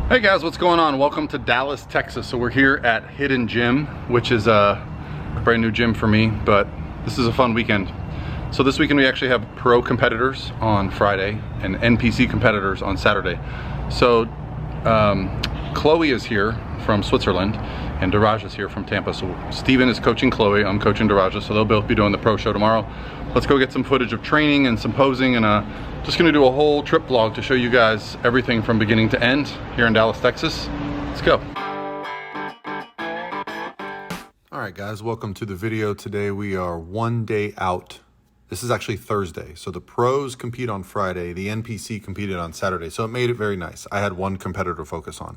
Hey guys, what's going on? Welcome to Dallas, Texas. So we're here at Hidden Gym, which is a brand new gym for me, but this is a fun weekend. So this weekend we actually have pro competitors on Friday and NPC competitors on Saturday. So Chloe is here from Switzerland and Daraja is here from Tampa. So Steven is coaching Chloe, I'm coaching Daraja, so they'll both be doing the pro show tomorrow. Let's go get some footage of training and some posing, and just gonna do a whole trip vlog to show you guys everything from beginning to end here in Dallas, Texas. Let's go. All right guys, welcome to the video. Today we are one day out. This is actually Thursday. So the pros compete on Friday, the NPC competed on Saturday. So it made it very nice. I had one competitor to focus on,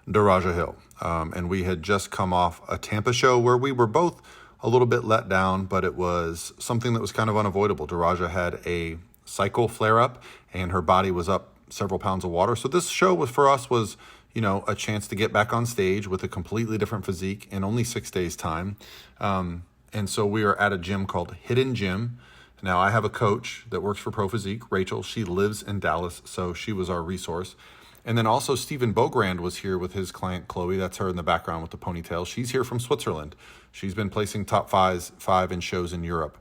Daraja Hill. And we had just come off a Tampa show where we were both a little bit let down, but it was something that was kind of unavoidable. Daraja had a cycle flare up and her body was up several pounds of water. So this show was for us was, you know, a chance to get back on stage with a completely different physique in only 6 days time. And so we are at a gym called Hidden Gym. Now I have a coach that works for Pro Physique, Rachel. She lives in Dallas, so she was our resource. And then also Stephen Beaugrand was here with his client, Chloe. That's her in the background with the ponytail. She's here from Switzerland. She's been placing top five in shows in Europe.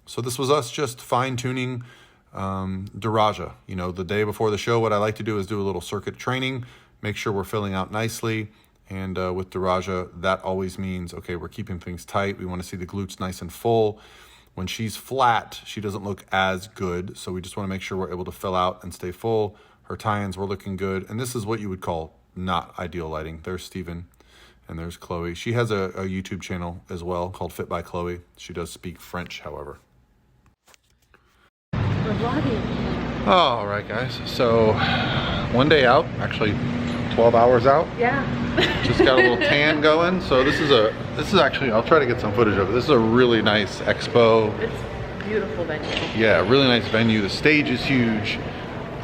So this was us just fine-tuning Daraja. You know, the day before the show, what I like to do is do a little circuit training, make sure we're filling out nicely. And with Daraja, that always means, okay, we're keeping things tight. We want to see the glutes nice and full. When she's flat, she doesn't look as good. So we just want to make sure we're able to fill out and stay full. Her tie-ins were looking good. And this is what you would call not ideal lighting. There's Steven and there's Chloe. She has a YouTube channel as well called Fit by Chloe. She does speak French, however. We're vlogging. All right, guys. So one day out, actually 12 hours out. Yeah. Just got a little tan going. So this is actually, I'll try to get some footage of it. This is a really nice expo. It's a beautiful venue. Yeah, really nice venue. The stage is huge.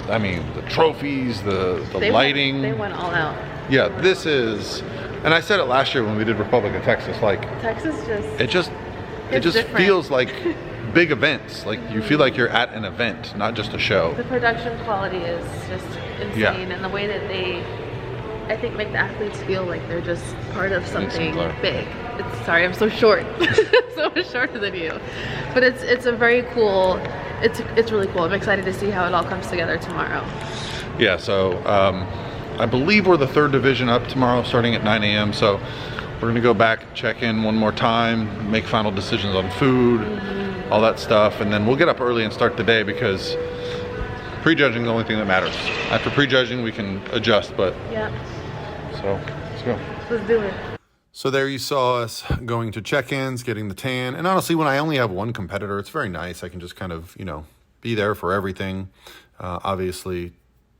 I mean, the trophies, the lighting. They went all out. Yeah, this is, and I said it last year when we did Republic of Texas, like Texas it just different. feels like big events. Like you feel like you're at an event, not just a show. The production quality is just insane, Yeah. and the way that they, I think, make the athletes feel like they're just part of something big. Sorry, I'm so short, so much shorter than you. But it's a very cool. It's really cool. I'm excited to see how it all comes together tomorrow. Yeah. So I believe we're the 3rd division up tomorrow, starting at 9 a.m. So we're gonna go back, check in one more time, make final decisions on food, all that stuff, and then we'll get up early and start the day because prejudging is the only thing that matters. After prejudging, we can adjust, but Yeah. so let's go. Let's do it. So there you saw us going to check-ins, getting the tan. And honestly, when I only have one competitor, it's very nice. I can just kind of, you know, be there for everything. Obviously,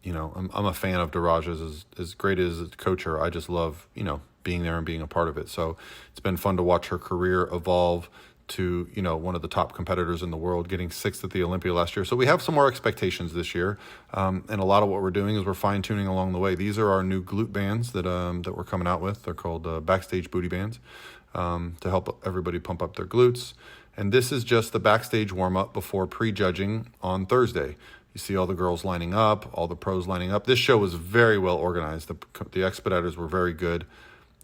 you know, I'm a fan of Daraja's. As great as a coacher, I just love, you know, being there and being a part of it. So it's been fun to watch her career evolve to, you know, one of the top competitors in the world, getting 6th at the Olympia last year. So we have some more expectations this year. And a lot of what we're doing is we're fine tuning along the way. These are our new glute bands that we're coming out with. They're called backstage booty bands to help everybody pump up their glutes. And this is just the backstage warm up before prejudging on Thursday. You see all the girls lining up, all the pros lining up. This show was very well organized. The expediters were very good.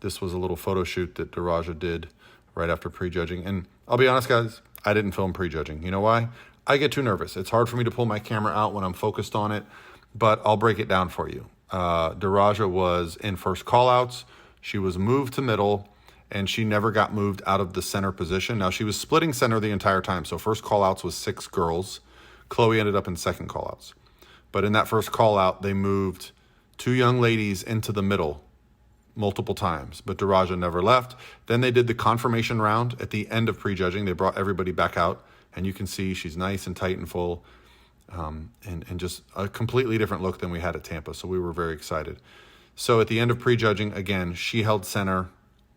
This was a little photo shoot that Daraja did right after prejudging. And I'll be honest, guys, I didn't film prejudging. You know why? I get too nervous. It's hard for me to pull my camera out when I'm focused on it, but I'll break it down for you. Daraja was in first callouts. She was moved to middle, and she never got moved out of the center position. Now, she was splitting center the entire time. So first callouts was 6 girls. Chloe ended up in second callouts. But in that first callout, they moved 2 young ladies into the middle multiple times, but Daraja never left. Then they did the confirmation round at the end of prejudging. They brought everybody back out, and you can see she's nice and tight and full, and just a completely different look than we had at Tampa. So we were very excited. So at the end of prejudging, again, she held center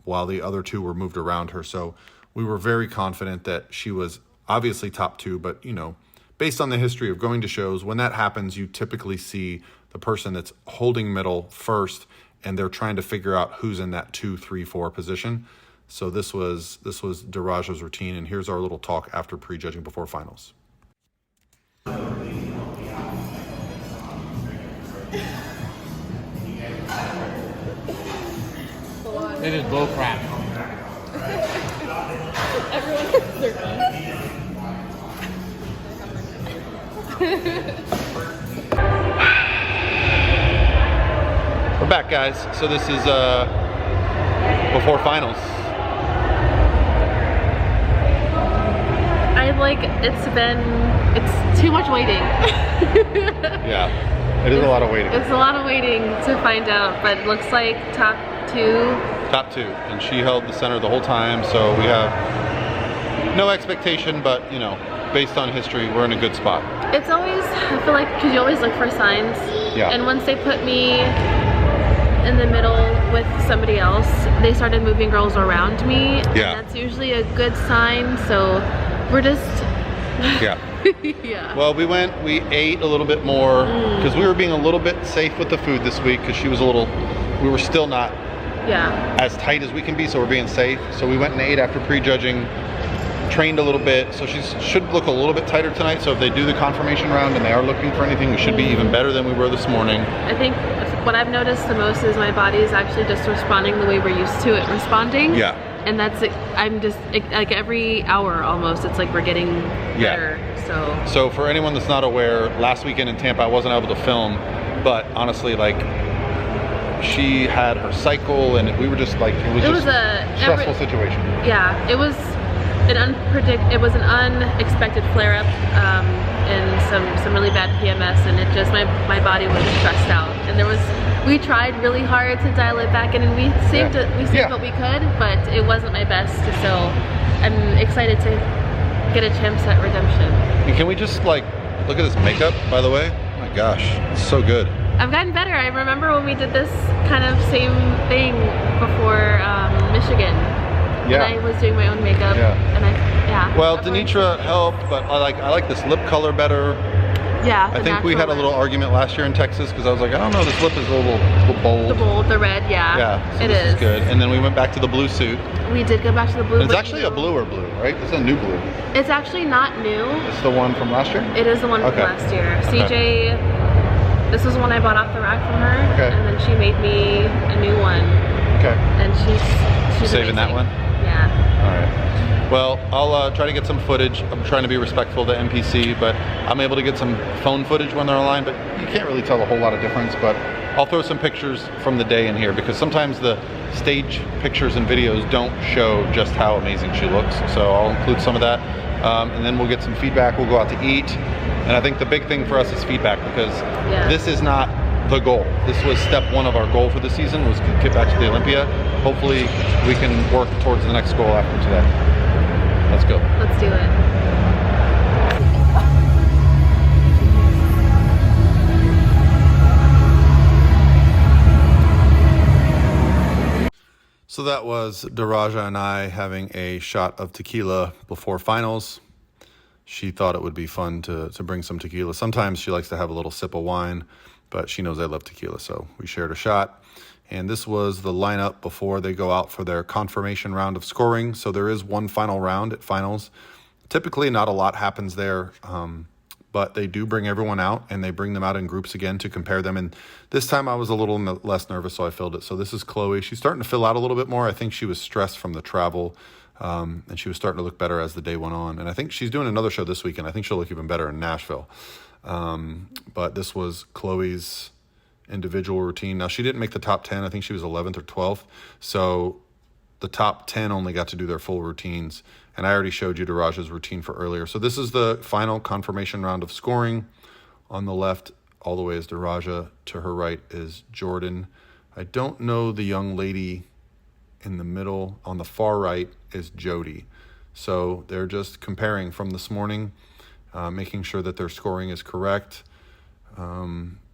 while the other 2 were moved around her. So we were very confident that she was obviously top 2, but you know, based on the history of going to shows, when that happens, you typically see the person that's holding middle first, and they're trying to figure out who's in that 2, 3, 4 position. So this was Daraja's routine, and here's our little talk after prejudging before finals. It is bull crap. Everyone has their We're back, guys. So this is before finals. It's too much waiting. Yeah, it is a lot of waiting. It's a lot of waiting to find out, but it looks like top two. Top two, and she held the center the whole time, so we have no expectation, but you know, based on history, we're in a good spot. It's always, I feel like, because you always look for signs. Yeah. And once they put me in the middle with somebody else, they started moving girls around me. Yeah. And that's usually a good sign, so we're just... Yeah. Yeah. Well, we ate a little bit more, because we were being a little bit safe with the food this week, because we were still not as tight as we can be, so we're being safe. So we went and ate after prejudging, trained a little bit, so she should look a little bit tighter tonight. So if they do the confirmation round and they are looking for anything, we should be even better than we were this morning. I think what I've noticed the most is my body is actually just responding the way we're used to it responding. Yeah. And that's it. I'm just like every hour almost, it's like we're getting better. So for anyone that's not aware, last weekend in Tampa I wasn't able to film, but honestly, like, she had her cycle and we were just like, it was a stressful situation. Yeah, it was an unexpected flare-up and some really bad PMS, and it just, my body was stressed out, and we tried really hard to dial it back in, and we saved what we could, but it wasn't my best. So I'm excited to get a chance at redemption. And can we just like look at this makeup, by the way? Oh my gosh, it's so good. I've gotten better. I remember when we did this kind of same thing before Michigan. Yeah. And I was doing my own makeup. Yeah. Well, Denitra helped, but I like this lip color better. Yeah. I think we had a little argument last year in Texas because I was like, I don't know, this lip is a little bold. The red, yeah. Yeah. So it is good. And then we went back to the blue suit. We did go back to the blue. And it's actually a bluer blue, right? It's a new blue. It's actually not new. It's the one from last year? It is the one from last year. CJ, this was one I bought off the rack from her. Okay. And then she made me a new one. Okay. And she's saving amazing. that one? Yeah. All right. Well, I'll try to get some footage. I'm trying to be respectful to NPC, but I'm able to get some phone footage when they're online, but you can't really tell a whole lot of difference. But I'll throw some pictures from the day in here because sometimes the stage pictures and videos don't show just how amazing she looks. So I'll include some of that. And then we'll get some feedback. We'll go out to eat. And I think the big thing for us is feedback because this is not the goal. This was step one of our goal for the season, was to get back to the Olympia. Hopefully we can work towards the next goal after today. Let's go. Let's do it. So that was Daraja and I having a shot of tequila before finals. She thought it would be fun to bring some tequila. Sometimes she likes to have a little sip of wine, but she knows I love tequila, so we shared a shot. And this was the lineup before they go out for their confirmation round of scoring. So there is one final round at finals. Typically not a lot happens there, but they do bring everyone out and they bring them out in groups again to compare them. And this time I was a little less nervous, so I filled it. So this is Cloe. She's starting to fill out a little bit more. I think she was stressed from the travel, and she was starting to look better as the day went on. And I think she's doing another show this weekend. I think she'll look even better in Nashville. But this was Chloe's individual routine. Now, she didn't make the top 10. I think she was 11th or 12th. So the top 10 only got to do their full routines. And I already showed you Daraja's routine for earlier. So this is the final confirmation round of scoring. On the left, all the way is Daraja. To her right is Jordan. I don't know the young lady in the middle. On the far right is Jody. So they're just comparing from this morning, making sure that their scoring is correct.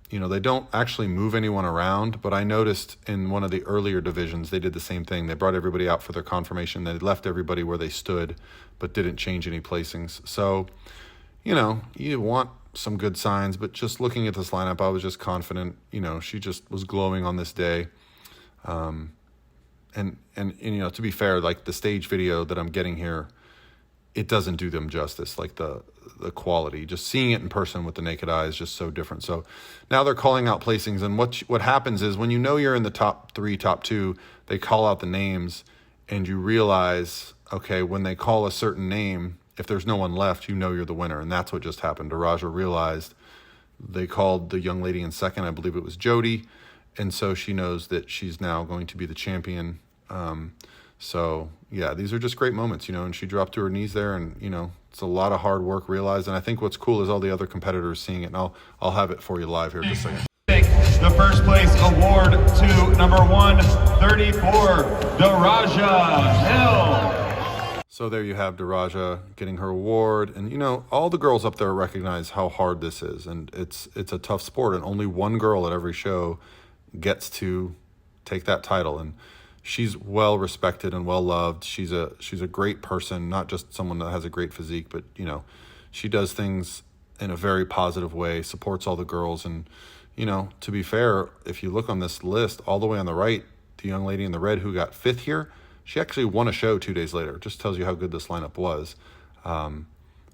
You know, they don't actually move anyone around, but I noticed in one of the earlier divisions, they did the same thing. They brought everybody out for their confirmation. They left everybody where they stood, but didn't change any placings. So, you know, you want some good signs, but just looking at this lineup, I was just confident. You know, she just was glowing on this day. And you know, to be fair, like the stage video that I'm getting here it doesn't do them justice. Like the quality, just seeing it in person with the naked eye is just so different. So now they're calling out placings, and what happens is when you know you're in the top 3, top 2, they call out the names, and you realize, okay, when they call a certain name, if there's no one left, you know you're the winner, and that's what just happened. Daraja realized they called the young lady in second, I believe it was Jody, and so she knows that she's now going to be the champion. So yeah, these are just great moments, and she dropped to her knees there, and it's a lot of hard work realized. And I think what's cool is all the other competitors seeing it, and I'll have it for you live here in just a second. The first place award to number 134, Daraja Hill. So there you have Daraja getting her award, and all the girls up there recognize how hard this is, and it's a tough sport, and only one girl at every show gets to take that title, and she's well respected and well loved. She's a great person, not just someone that has a great physique, but she does things in a very positive way, supports all the girls. And to be fair, if you look on this list all the way on the right, the young lady in the red who got 5th here, she actually won a show 2 days later. Just tells you how good this lineup was.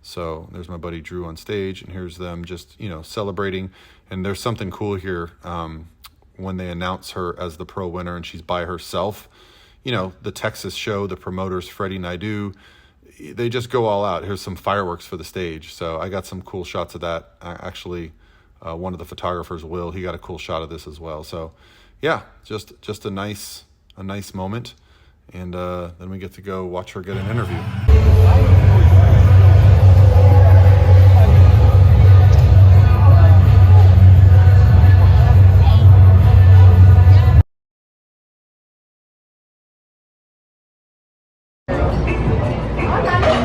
So there's my buddy Drew on stage, and here's them just celebrating. And there's something cool here when they announce her as the pro winner and she's by herself. The Texas show, the promoters, Freddie Naidu, they just go all out. Here's some fireworks for the stage. So I got some cool shots of that. Actually, one of the photographers, Will, he got a cool shot of this as well. So yeah, just a nice moment. And then we get to go watch her get an interview.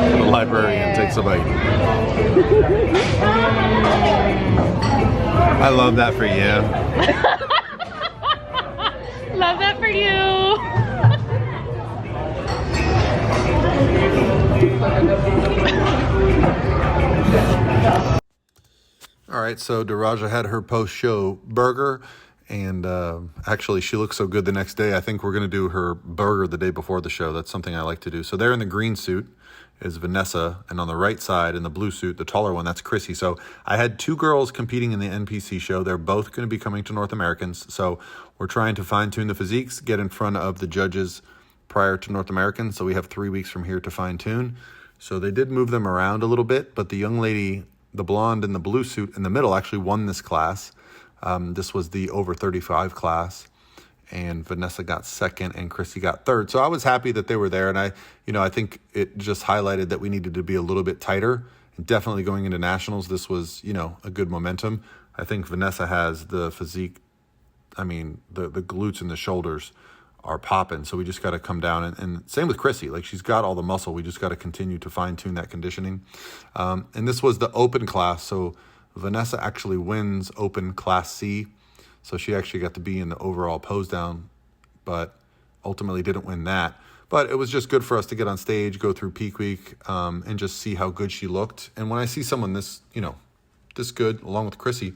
The librarian takes a bite. I love that for you. Love that for you. All right, so Daraja had her post-show burger, and actually she looked so good the next day. I think we're going to do her burger the day before the show. That's something I like to do. So there in the green suit is Vanessa, and on the right side in the blue suit, the taller one, that's Chrissy. So I had 2 girls competing in the NPC show. They're both going to be coming to North Americans. So we're trying to fine-tune the physiques, get in front of the judges prior to North Americans. So we have 3 weeks from here to fine-tune. So they did move them around a little bit, but the young lady, the blonde in the blue suit in the middle, actually won this class. This was the over 35 class, and Vanessa got second and Chrissy got third. So I was happy that they were there, and I think it just highlighted that we needed to be a little bit tighter. And definitely going into nationals, this was a good momentum. I think Vanessa has the physique. I mean, the glutes and the shoulders are popping. So we just got to come down, and same with Chrissy. Like, she's got all the muscle. We just got to continue to fine tune that conditioning. And this was the open class. So Vanessa actually wins open class C. So she actually got to be in the overall pose down, but ultimately didn't win that. But it was just good for us to get on stage, go through peak week, and just see how good she looked. And when I see someone this good, along with Chrissy,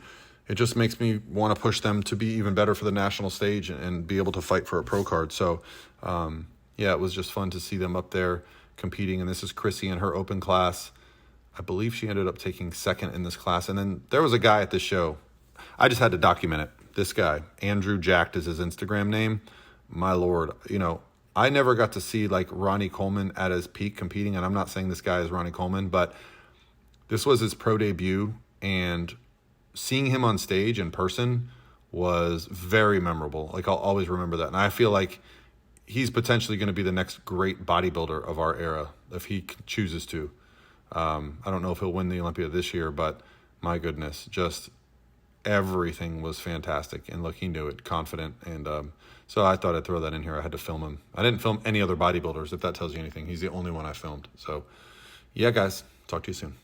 it just makes me want to push them to be even better for the national stage and be able to fight for a pro card. So, yeah, it was just fun to see them up there competing. And this is Chrissy in her open class. I believe she ended up taking second in this class. And then there was a guy at this show. I just had to document it. This guy, Andrew Jacked is his Instagram name. My Lord, I never got to see like Ronnie Coleman at his peak competing. And I'm not saying this guy is Ronnie Coleman, but this was his pro debut, and seeing him on stage in person was very memorable. Like, I'll always remember that. And I feel like he's potentially going to be the next great bodybuilder of our era if he chooses to. I don't know if he'll win the Olympia this year, but my goodness, just everything was fantastic. And look, he knew it, confident. And so I thought I'd throw that in here. I had to film him. I didn't film any other bodybuilders, if that tells you anything. He's the only one I filmed. So yeah, guys, talk to you soon.